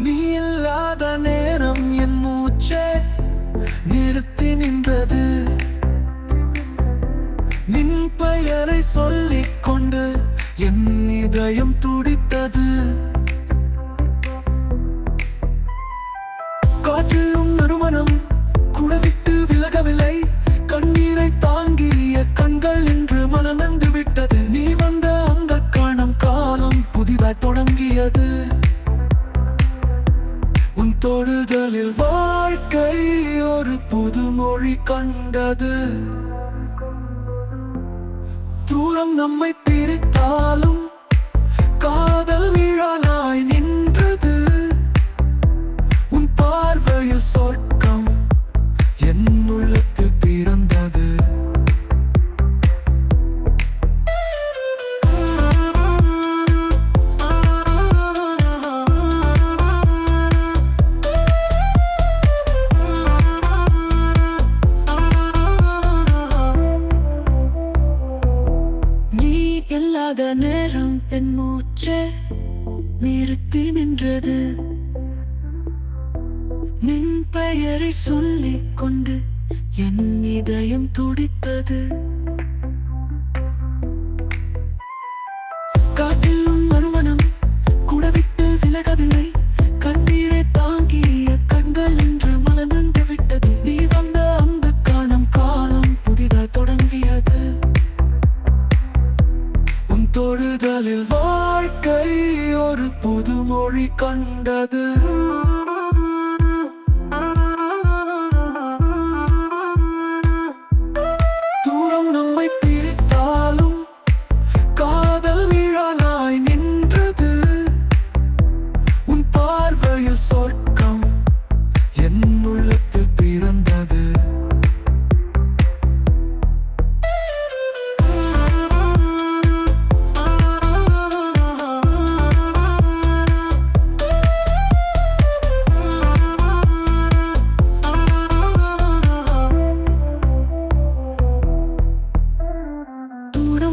நீ இல்லாத நேரம் என் மூச்சே நிறுத்தி நின்றது. நின் பெயரை சொல்லிக் கொண்டு என் இதயம் துடித்தது. காற்றிலும் நறுமணம் குடவிட்டு விலகவில்லை. கண்ணீரை தாங்கிய கண்கள் என்று மனநந்து விட்டது. நீ வந்த அந்த கணம் காலம் புதிதாய் தொடங்கியது. உன் தொடுதலில் வாழ்க்கை ஒரு புது மொழி கண்டது. தூரம் நம்மை பிரித்தாலும் காதல் நிழலாய் நின்றது. உன் பார்வையில் சொர்க்கம் என் உள்ளத்தில் பிறந்தது. இல்லாத நேரம் என் மூச்சே நிறுத்தி நின்றது. நின் பெயரை சொல்லிக் கொண்டு என் இதயம் துடித்தது. காற்றிலும் மறுமணம் குடவிட்டு விலகவில்லை. கண்ணீரை தாங்கிய கண்கள் என்று மனநந்து விட்டது. நீ வந்த அந்த காணம் காலம் புதிதாய் தொடங்கியது. தொடுதலில் வாழ்க்கை ஒரு புது மொழி கண்டது. தூரம் நம்மை பிரித்தாலும் காதல் நிழலாய் நின்றது. உன் பார்வையில் சொர்க்கம் என் உள்ளத்தில் பிறந்தது.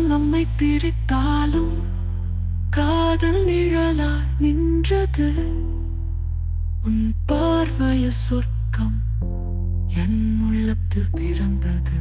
நம்மை பிரித்தாலும் காதல் நிழலாய் நின்றது. உன் பார்வைய சொர்க்கம் என் உள்ளத்தில் பிறந்தது.